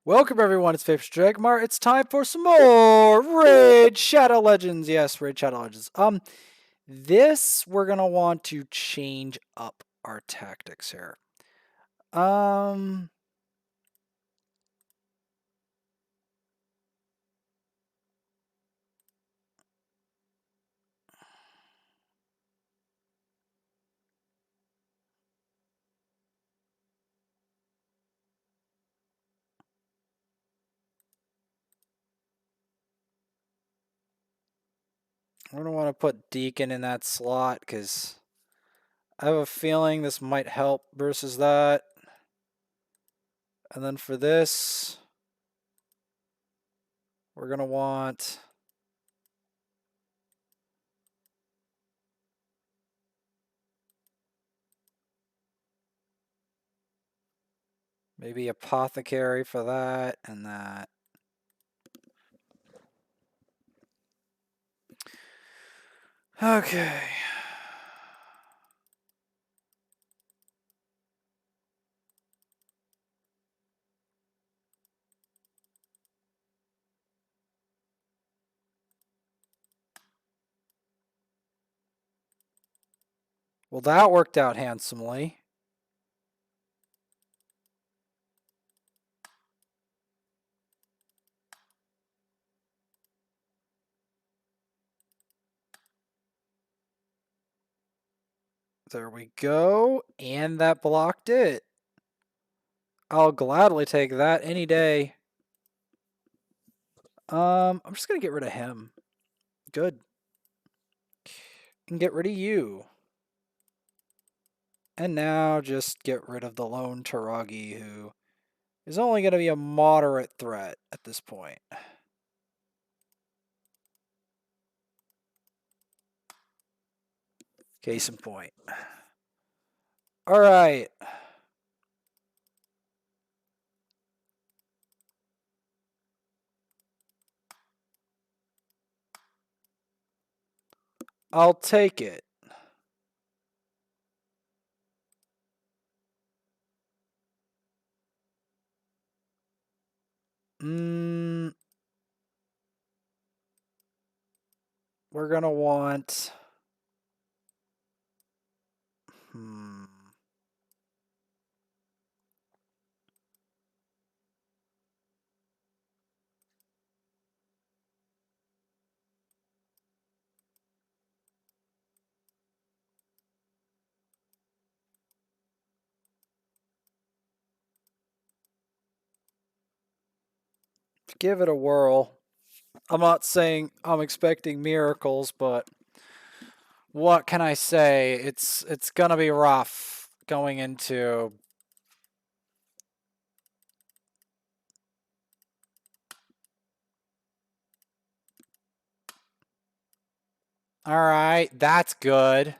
Welcome everyone, it's Favorite Dracomorph. It's time for some more Raid Shadow Legends. Yes, Raid Shadow Legends. This we're gonna want to change up our tactics here. Um, we're gonna want to put Deacon in that slot because I have a feeling this might help versus that. And then for this, we're gonna want maybe Apothecary for that and that. Okay. Well, that worked out handsomely. There we go. And that blocked it. I'll gladly take that any day. I'm just going to get rid of him. Good. And get rid of you. And now just get rid of the lone Taragi, who is only going to be a moderate threat at this point. Case in point. All right. I'll take it. We're going to want... Give it a whirl. I'm not saying I'm expecting miracles, but what can I say? It's gonna be rough going into all right, that's good.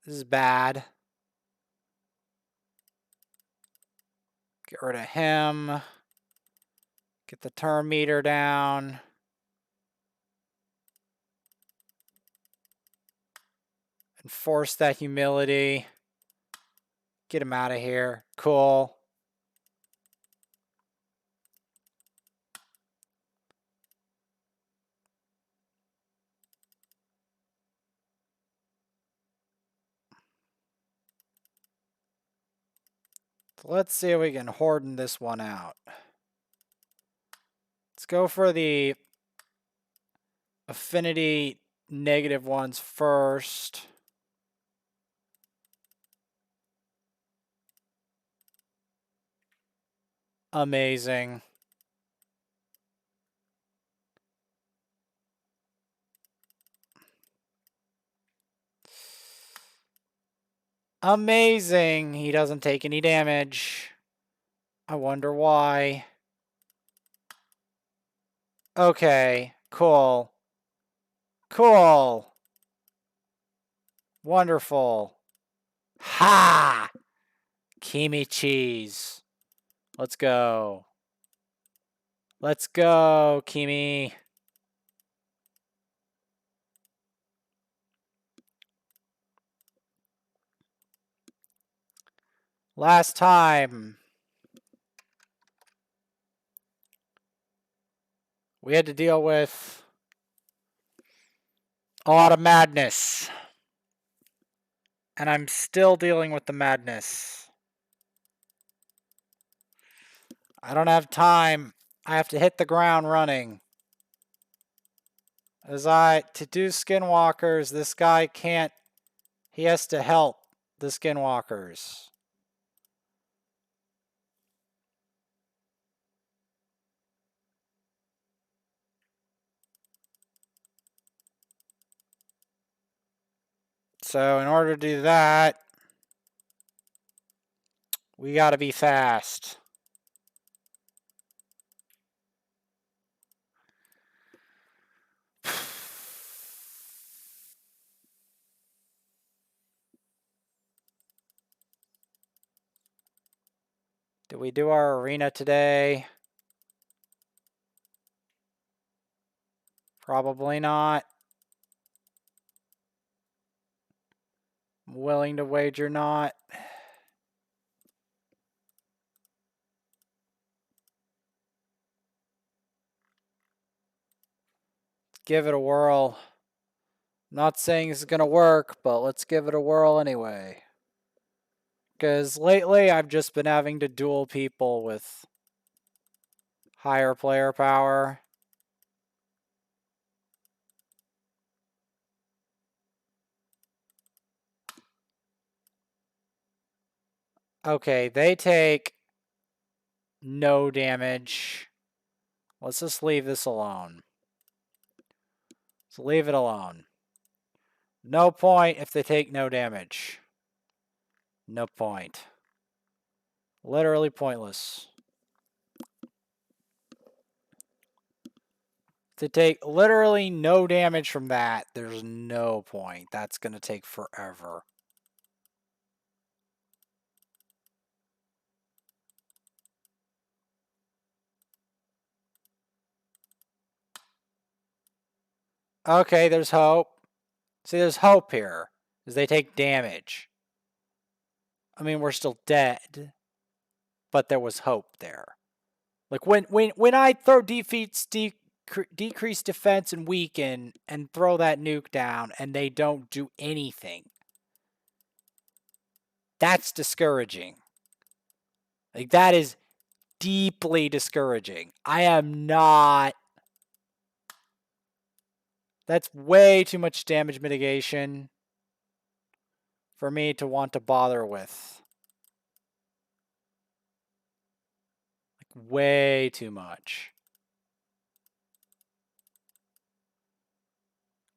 This is bad. Get rid of him. Get the turn meter down. Enforce that humility. Get him out of here. Cool. Let's see if we can harden this one out. Let's go for the affinity negative ones first. Amazing. Amazing. He doesn't take any damage. I wonder why. Okay, cool. Cool. Wonderful. Ha! Kimi cheese. Let's go. Let's go, Kimi. Last time, we had to deal with a lot of madness. And I'm still dealing with the madness. I don't have time. I have to hit the ground running. To do skinwalkers, this guy can't, he has to help the skinwalkers. So in order to do that, we gotta be fast. Did we do our arena today? Probably not. I'm willing to wager not. Give it a whirl. I'm not saying it's gonna work, but let's give it a whirl anyway. Because lately I've just been having to duel people with higher player power. Okay, they take no damage. Let's just leave this alone. So leave it alone. No point if they take no damage. No point. Literally pointless. To take literally no damage from that, there's no point. That's going to take forever. Okay, there's hope. See, there's hope here. Because they take damage. I mean, we're still dead. But there was hope there. Like, when I throw decrease defense and weaken and throw that nuke down and they don't do anything, that's discouraging. Like, that is deeply discouraging. I am not... That's way too much damage mitigation for me to want to bother with. Like, way too much.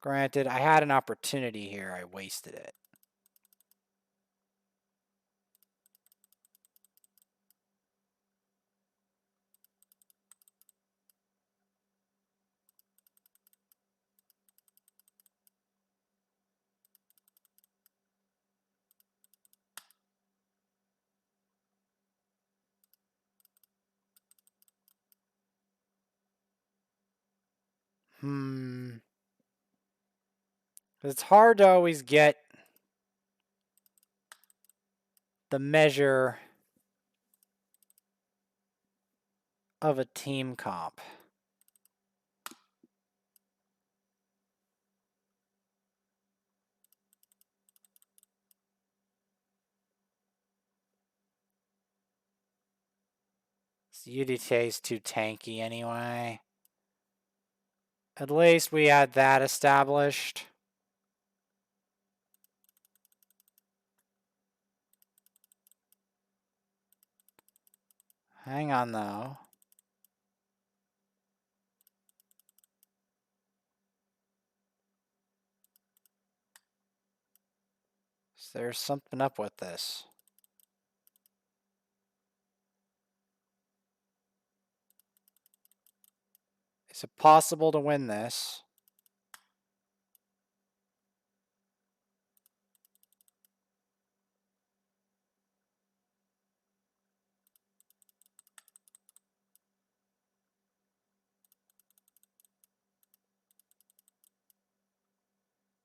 Granted, I had an opportunity here. I wasted it. It's hard to always get the measure of a team comp. UDTA is too tanky anyway. At least we had that established. Hang on though. So there's something up with this. Is it possible to win this?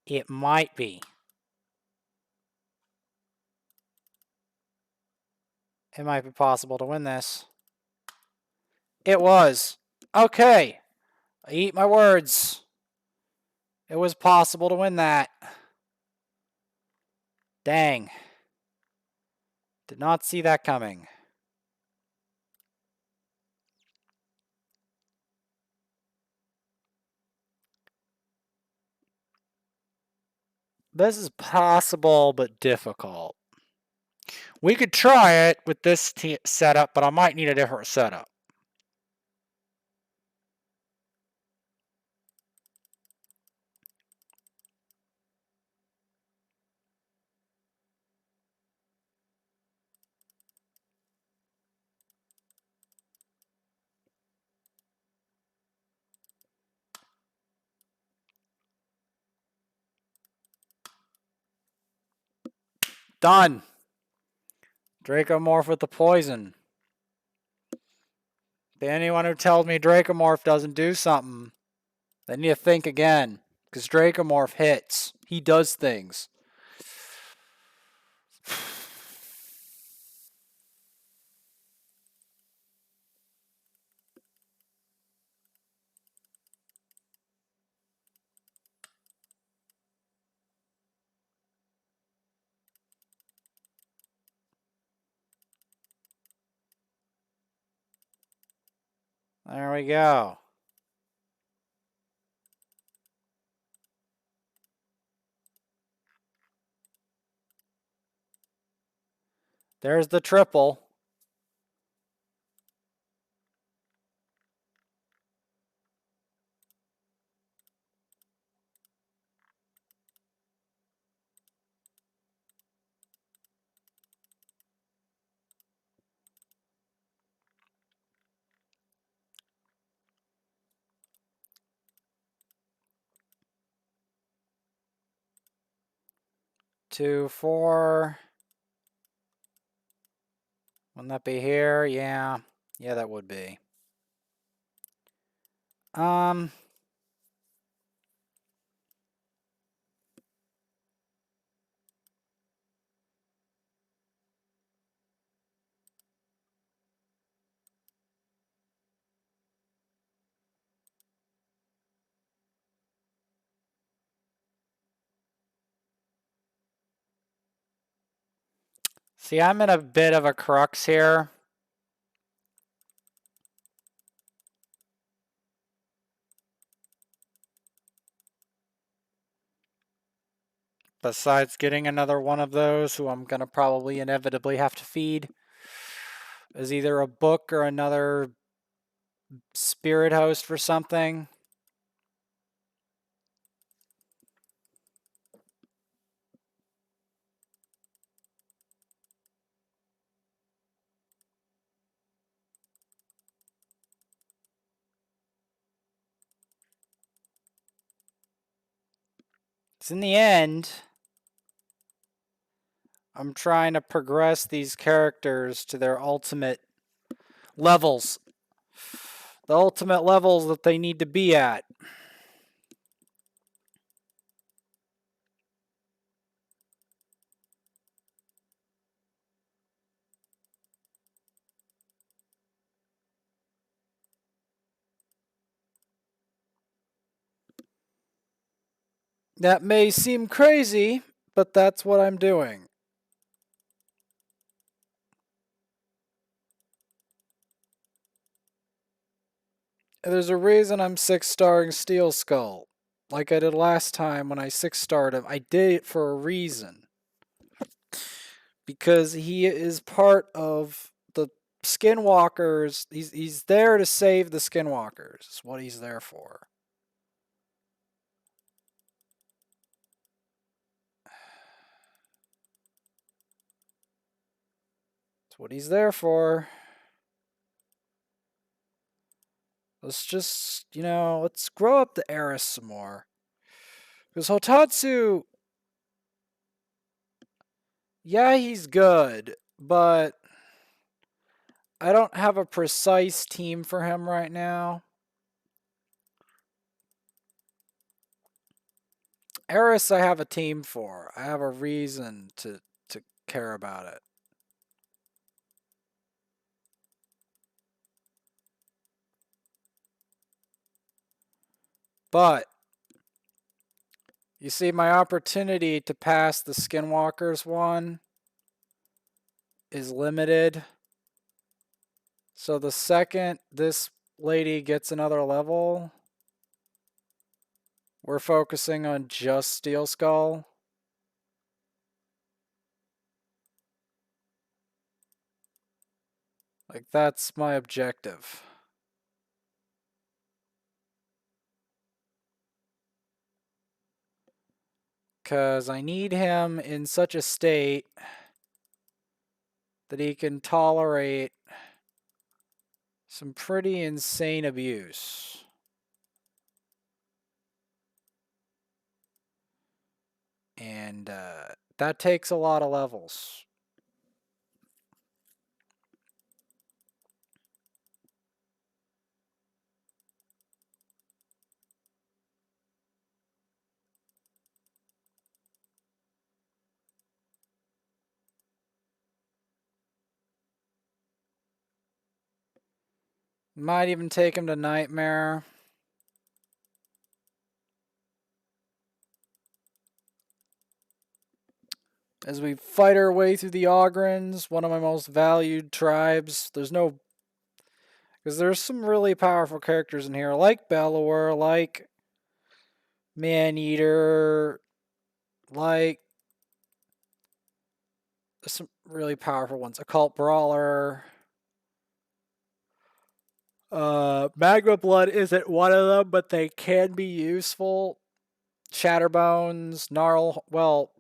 It might be. It might be possible to win this. It was. Okay. I eat my words. It was possible to win that. Dang. Did not see that coming. This is possible, but difficult. We could try it with this setup, but I might need a different setup. Done. Dracomorph with the poison. Anyone who tells me Dracomorph doesn't do something, they need to think again. Because Dracomorph hits. He does things. There we go. There's the triple. Two, four. Wouldn't that be here? Yeah. Yeah, that would be. See, I'm in a bit of a crux here. Besides getting another one of those, who I'm going to probably inevitably have to feed, is either a book or another spirit host for something. Because in the end, I'm trying to progress these characters to their ultimate levels. The ultimate levels that they need to be at. That may seem crazy, but that's what I'm doing. There's a reason I'm 6-starring Steel Skull. Like I did last time when I 6-starred him. I did it for a reason. Because he is part of the Skinwalkers. He's there to save the Skinwalkers. Is what he's there for. That's what he's there for. Let's just, let's grow up the Eris some more. Because Hotatsu, yeah, he's good, but I don't have a precise team for him right now. Eris, I have a team for. I have a reason to care about it. But you see, my opportunity to pass the Skinwalkers one is limited. So the second this lady gets another level, we're focusing on just Steel Skull. Like, that's my objective. Because I need him in such a state that he can tolerate some pretty insane abuse. And that takes a lot of levels. Might even take him to Nightmare. As we fight our way through the Ogrins, one of my most valued tribes. Because there's some really powerful characters in here, like Bellower, like Maneater, like some really powerful ones. Occult Brawler. Magma Blood isn't one of them, but they can be useful. Shatterbones, Gnarlhorn's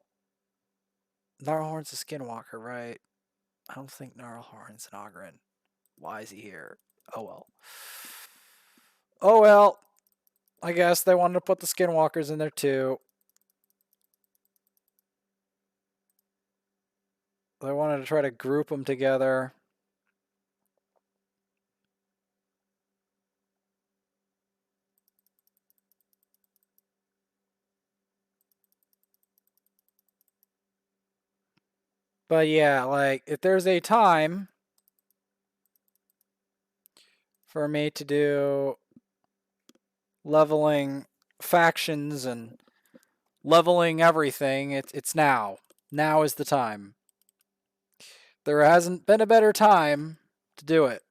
a Skinwalker, right? I don't think Gnarlhorn's an Ogren. Why is he here? Oh well. Oh well. I guess they wanted to put the Skinwalkers in there too. They wanted to try to group them together. But yeah, like, if there's a time for me to do leveling factions and leveling everything, it's now. Now is the time. There hasn't been a better time to do it.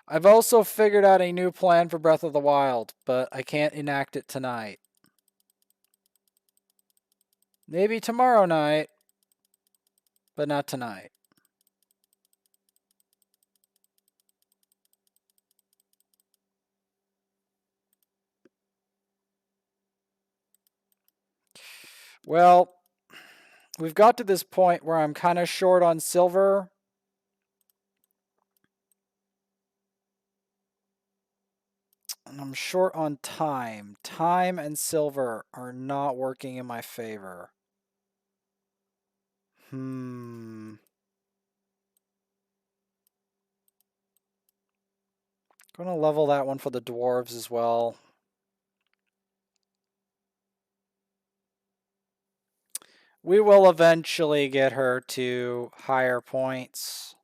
I've also figured out a new plan for Breath of the Wild, but I can't enact it tonight. Maybe tomorrow night, but not tonight. Well, we've got to this point where I'm kind of short on silver. And I'm short on time. Time and silver are not working in my favor. Gonna level that one for the dwarves as well. We will eventually get her to higher points.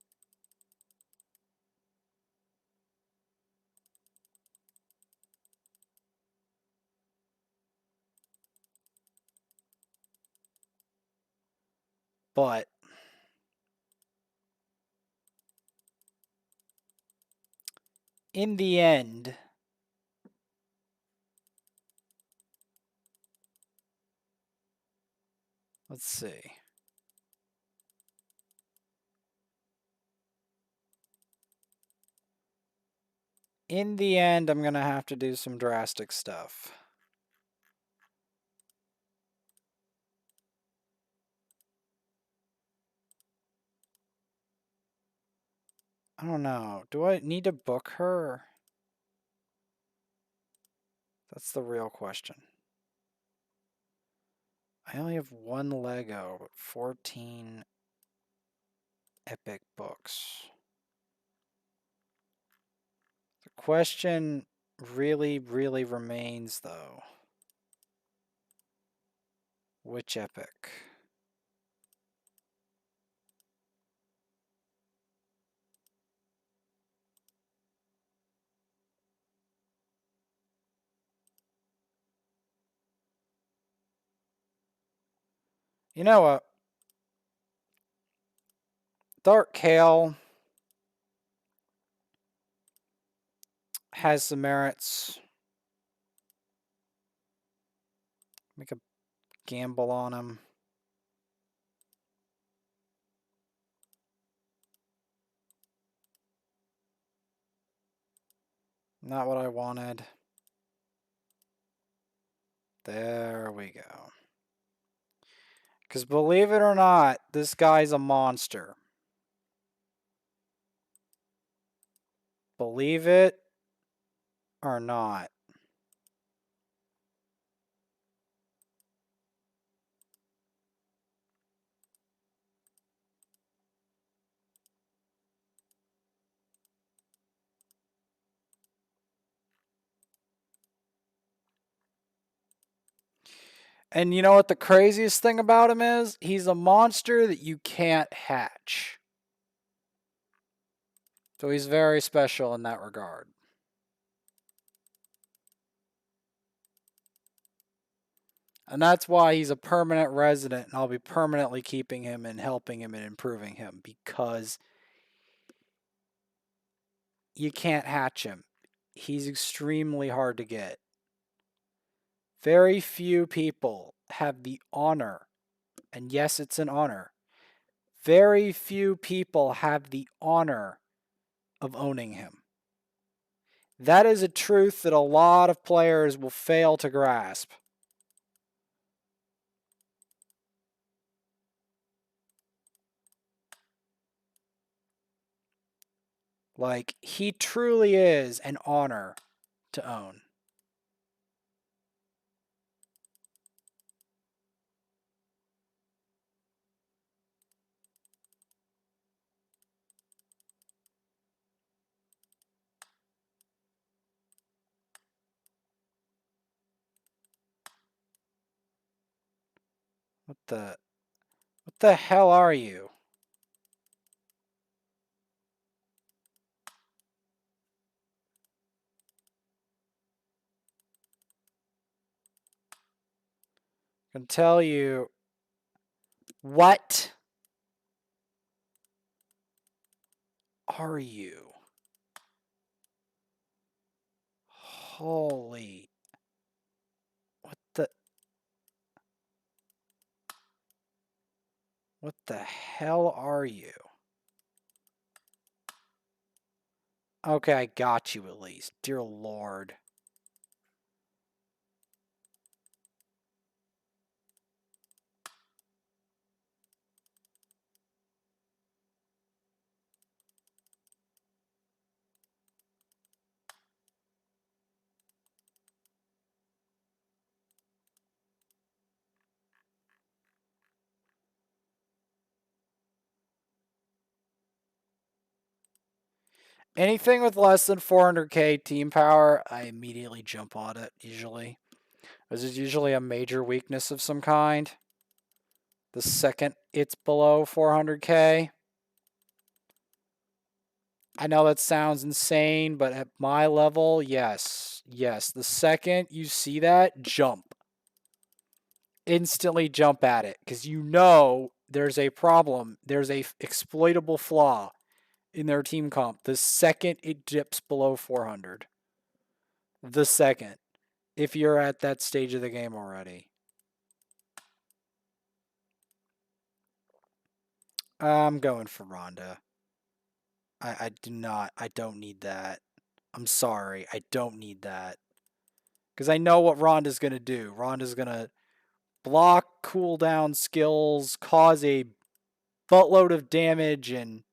But in the end, let's see. In the end, I'm gonna have to do some drastic stuff. I don't know. Do I need to book her? That's the real question. I only have one Lego, but 14 epic books. The question really, really remains, though. Which epic? You know what? Dark Kale has some merits. Make a gamble on him. Not what I wanted. There we go. Because believe it or not, this guy's a monster. Believe it or not. And you know what the craziest thing about him is? He's a monster that you can't hatch. So he's very special in that regard. And that's why he's a permanent resident, and I'll be permanently keeping him and helping him and improving him, because you can't hatch him. He's extremely hard to get. Very few people have the honor, and yes, it's an honor. Very few people have the honor of owning him. That is a truth that a lot of players will fail to grasp. Like, he truly is an honor to own. What the hell are you? I can tell you what are you? Holy, what the hell are you? Okay, I got you at least. Dear Lord. Anything with less than 400k team power, I immediately jump on it, usually. This is usually a major weakness of some kind. The second it's below 400k. I know that sounds insane, but at my level, yes. Yes, the second you see that, jump. Instantly jump at it, because you know there's a problem. There's a exploitable flaw in their team comp the second it dips below 400. The second. If you're at that stage of the game already. I'm going for Rhonda. I do not. I don't need that. I'm sorry. I don't need that. Because I know what Rhonda's going to do. Rhonda's going to block cooldown skills, cause a buttload of damage and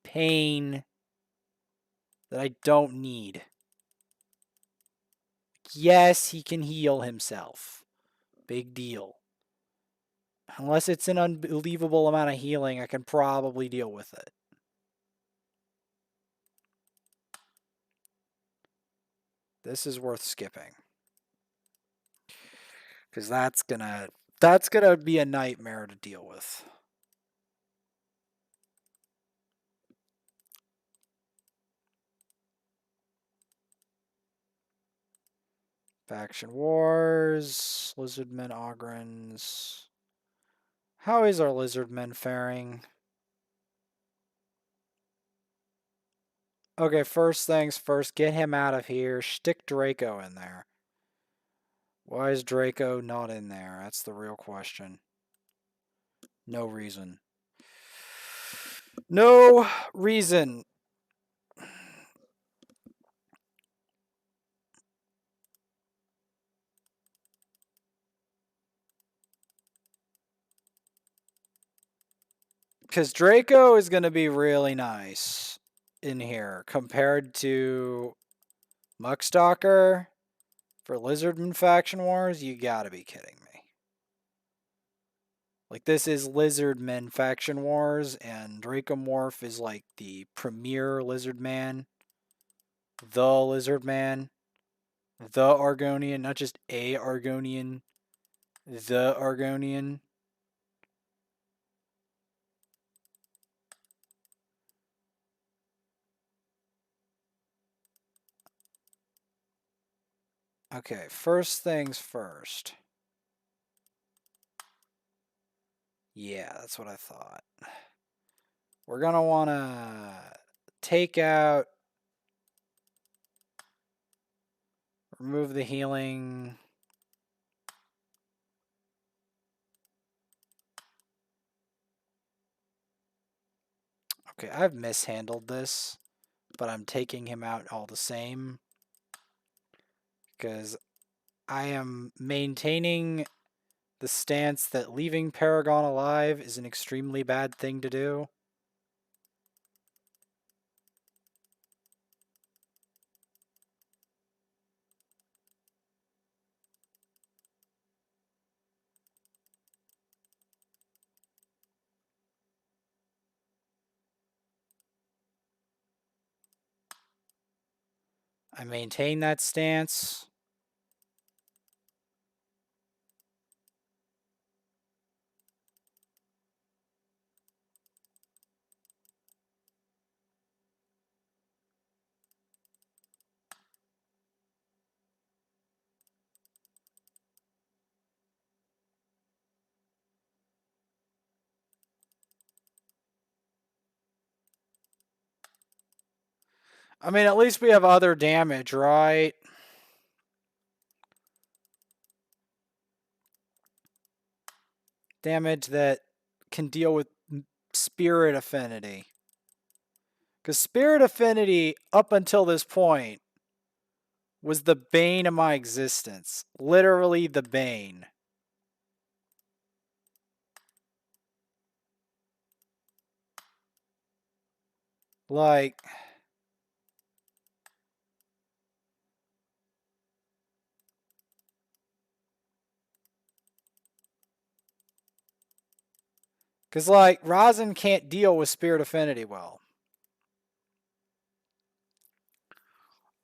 pain that I don't need. Yes, he can heal himself. Big deal. Unless it's an unbelievable amount of healing, I can probably deal with it. This is worth skipping. Because that's gonna be a nightmare to deal with. Faction Wars, Lizardmen, Ogrins. How is our lizardmen faring? Okay, first things first, get him out of here. Stick Draco in there. Why is Draco not in there? That's the real question. No reason. No reason. Because Draco is going to be really nice in here compared to Muckstalker for Lizardman Faction Wars. You gotta be kidding me. Like, this is Lizardmen Faction Wars, and Dracomorph is like the premier Lizardman, the Lizardman, the Argonian, not just a Argonian, the Argonian. Okay, first things first. Yeah, that's what I thought. We're going to want to take out, remove the healing. Okay, I've mishandled this, but I'm taking him out all the same because I am maintaining the stance that leaving Paragon alive is an extremely bad thing to do. I maintain that stance. I mean, at least we have other damage, right? Damage that can deal with Spirit Affinity. Because Spirit Affinity, up until this point, was the bane of my existence. Literally the bane. Like, because, like, Rosin can't deal with Spirit Affinity well.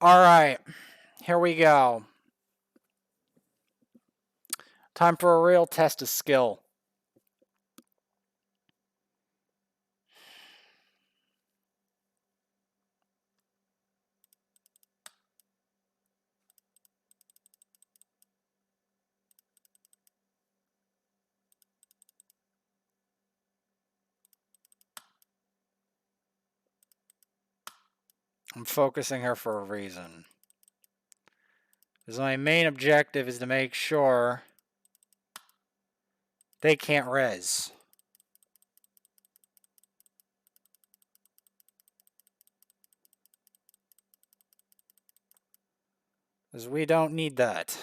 Alright, here we go. Time for a real test of skill. I'm focusing her for a reason. Because my main objective is to make sure they can't res. Because we don't need that.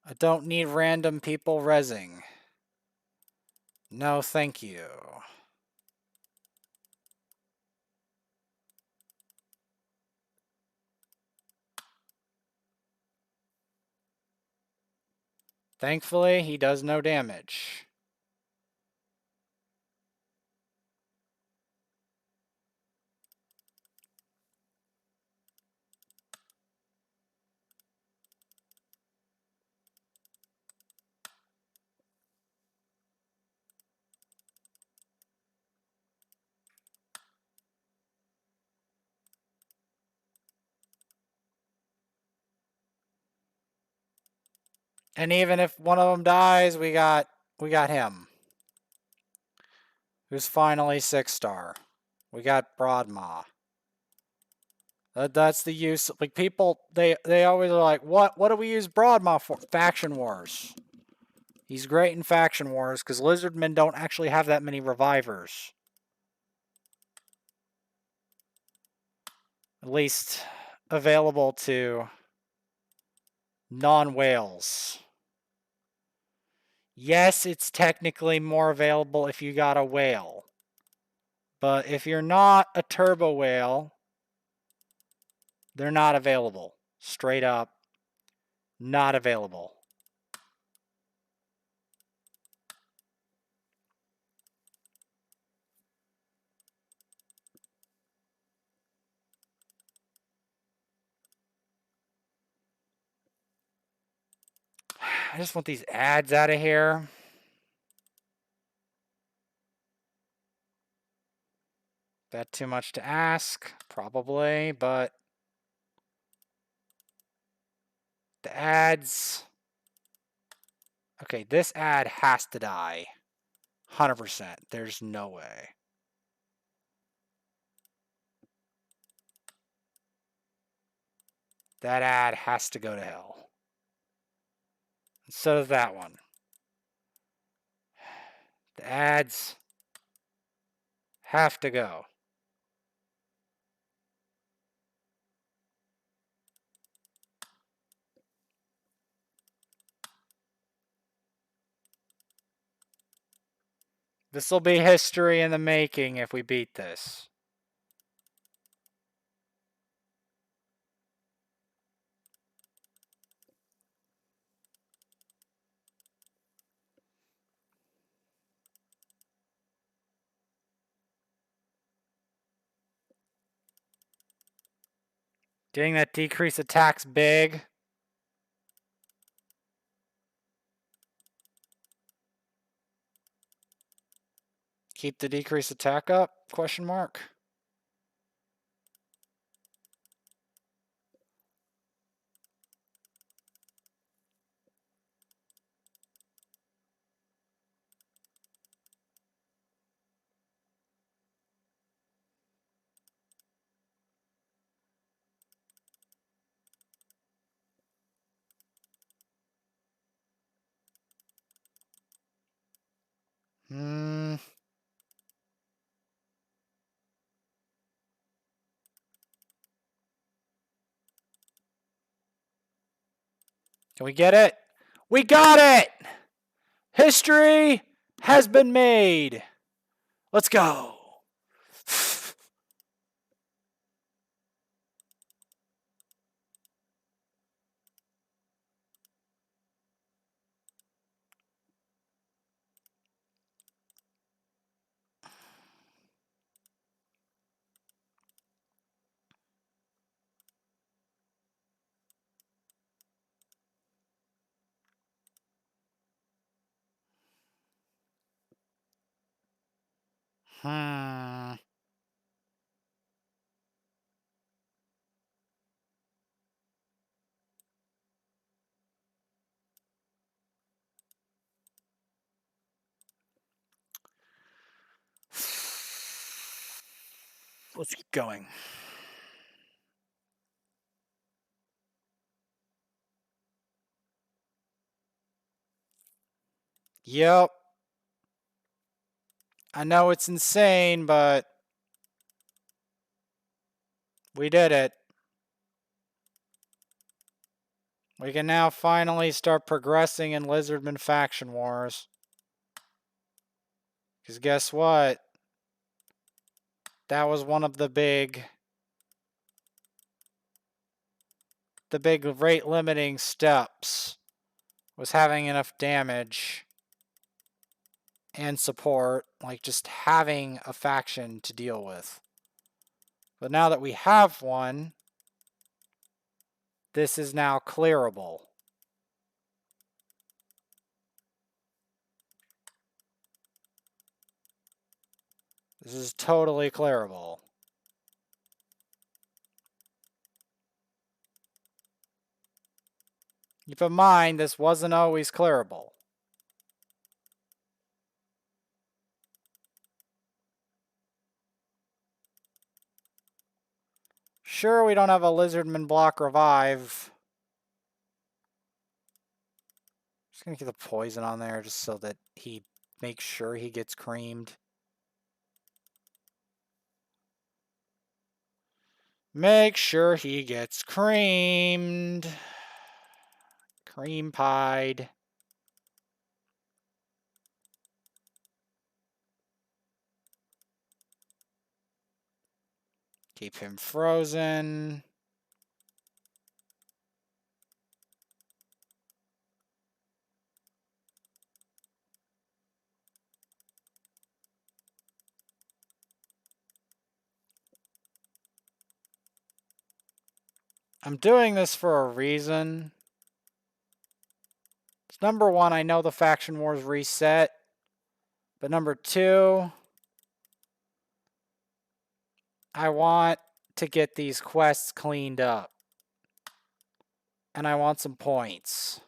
I don't need random people resing. No, thank you. Thankfully, he does no damage. And even if one of them dies, we got him. Who's finally 6-star? We got Broadmaw. That's the use. Like people, they always are like, what do we use Broadmaw for? Faction Wars. He's great in Faction Wars because Lizardmen don't actually have that many revivers. At least available to non-whales. Yes, it's technically more available if you got a whale. But if you're not a turbo whale, they're not available. Straight up, not available. I just want these ads out of here. That too much to ask? Probably, but the ads... Okay, this ad has to die. 100%. There's no way. That ad has to go to hell. And so does that one. The ads have to go. This will be history in the making if we beat this. Getting that decrease attacks big. Keep the decrease attack up? Question mark. Can we get it? We got it! History has been made. Let's go. Let's keep going. Yep. I know it's insane, but we did it. We can now finally start progressing in Lizardman Faction Wars. Because guess what? That was one of the big rate limiting steps, was having enough damage and support, like just having a faction to deal with. But now that we have one, this is now clearable. This is totally clearable. Keep in mind, this wasn't always clearable. Sure, we don't have a Lizardman block revive. Just gonna get the poison on there just so that he makes sure he gets creamed. Make sure he gets creamed. Cream pied. Keep him frozen. I'm doing this for a reason. It's number one, I know the faction wars reset. But number two, I want to get these quests cleaned up. And I want some points.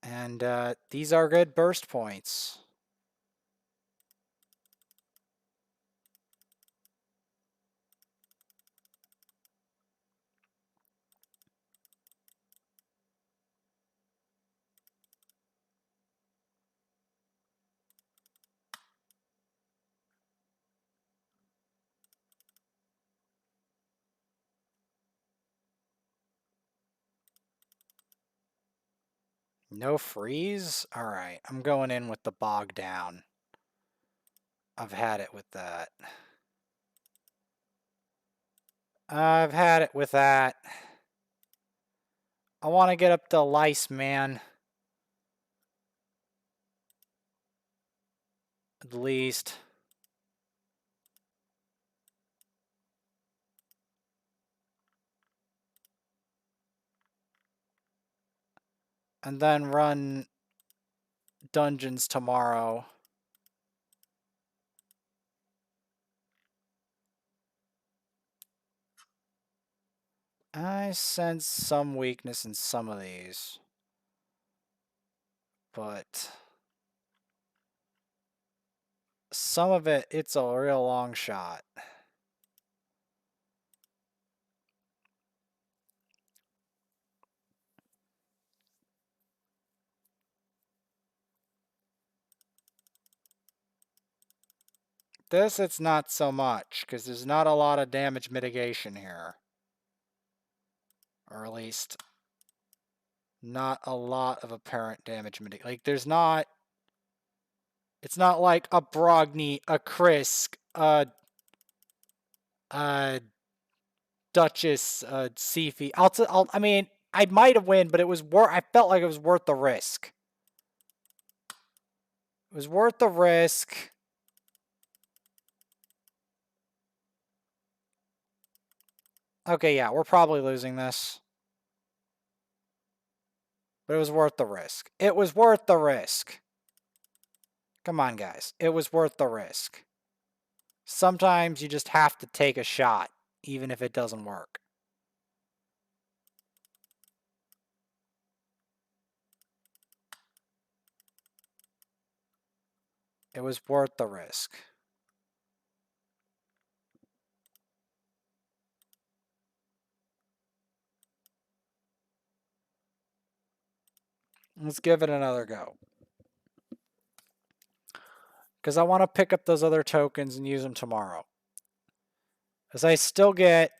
And these are good burst points. No freeze? Alright, I'm going in with the bog down. I've had it with that. I've had it with that. I want to get up to lice, man. At least. And then run dungeons tomorrow. I sense some weakness in some of these. But some of it, it's a real long shot. This, it's not so much, because there's not a lot of damage mitigation here. Or at least, not a lot of apparent damage mitigation. Like, there's not... It's not like a Brogni, a Krisk, a Duchess, a Seifi. I mean, I might have win, but it was I felt like it was worth the risk. It was worth the risk. Okay, yeah, we're probably losing this. But it was worth the risk. It was worth the risk. Come on, guys. It was worth the risk. Sometimes you just have to take a shot, even if it doesn't work. It was worth the risk. Let's give it another go. Because I want to pick up those other tokens and use them tomorrow. Because I still get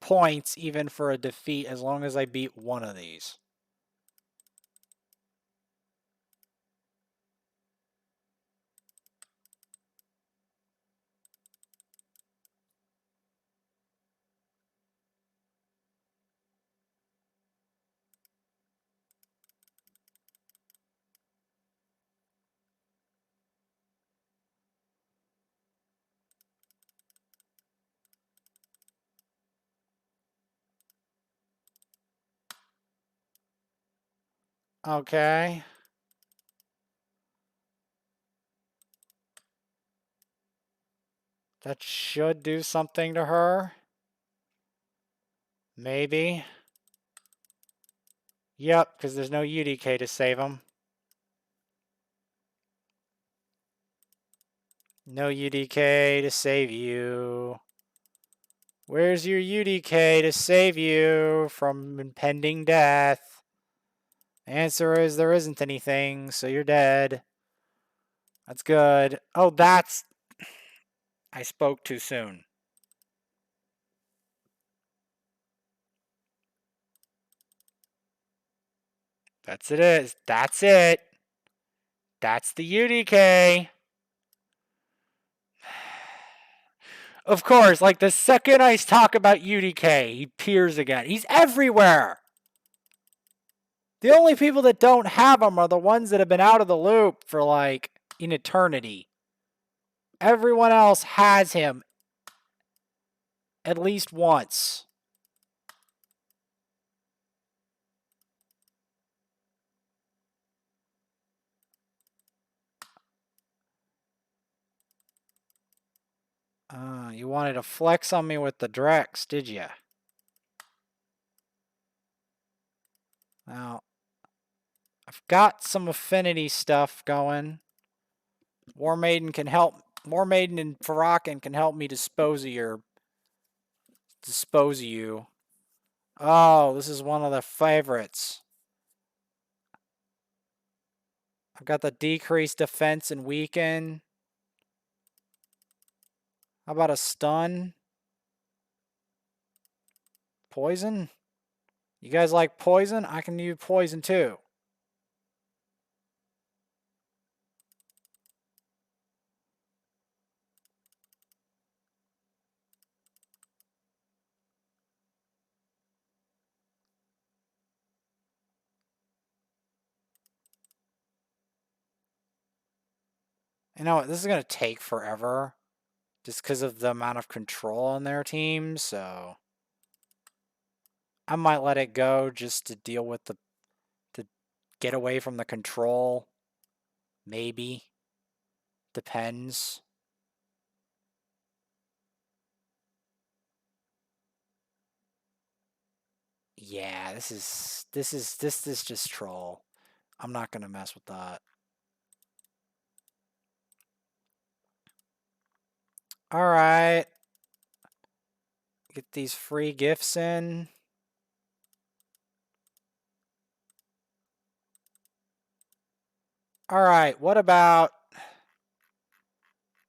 points even for a defeat as long as I beat one of these. Okay. That should do something to her. Maybe. Yep, because there's no UDK to save him. No UDK to save you. Where's your UDK to save you from impending death? Answer is there isn't anything, so you're dead. That's good. Oh, that's... I spoke too soon. That's it. That's it. That's the UDK. Of course, like the second I talk about UDK, he appears again. He's everywhere. The only people that don't have him are the ones that have been out of the loop for like an eternity. Everyone else has him at least once. You wanted to flex on me with the Drex, did you? Now, I've got some affinity stuff going. War Maiden can help. War Maiden and Farrakhan can help me dispose of you. Oh, this is one of the favorites. I've got the decreased defense and weaken. How about a stun? Poison? You guys like poison? I can use poison too. You know what? This is going to take forever just because of the amount of control on their team, so I might let it go just to deal with to get away from the control. Maybe. Depends. Yeah, this is just troll. I'm not going to mess with that. All right. Get these free gifts in. All right, what about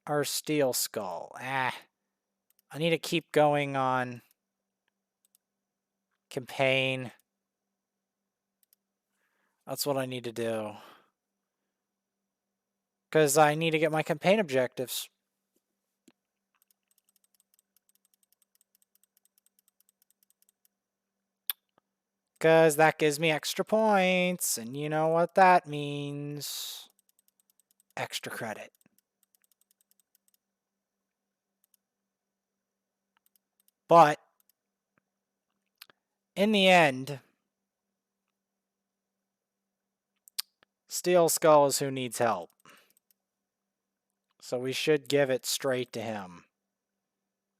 our steel skull? I need to keep going on campaign. That's what I need to do. Because I need to get my campaign objectives. Because that gives me extra points, and you know what that means. Extra credit. But, in the end, Steel Skull is who needs help. So we should give it straight to him.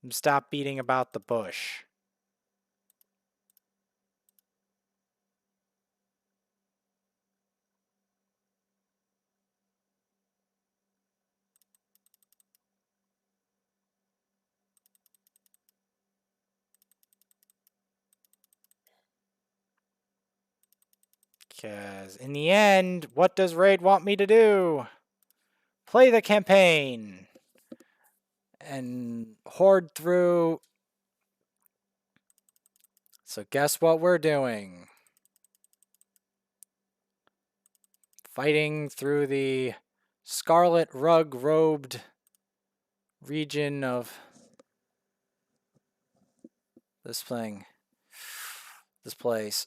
And stop beating about the bush. Because in the end, what does Raid want me to do? Play the campaign. And horde through. So guess what we're doing? Fighting through the scarlet rug-robed region of this thing. This place.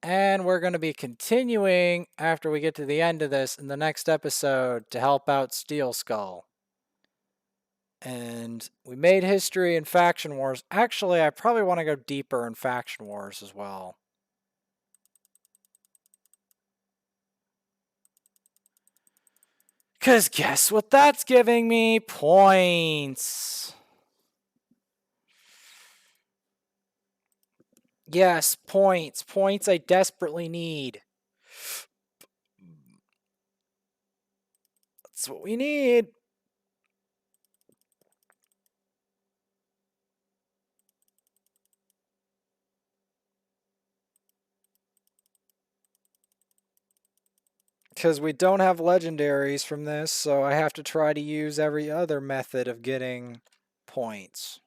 And we're going to be continuing after we get to the end of this in the next episode to help out Steel Skull. And we made history in Faction Wars. Actually, I probably want to go deeper in Faction Wars as well. Because guess what that's giving me? Points. Yes, points. Points I desperately need. That's what we need. Because we don't have legendaries from this, so I have to try to use every other method of getting points.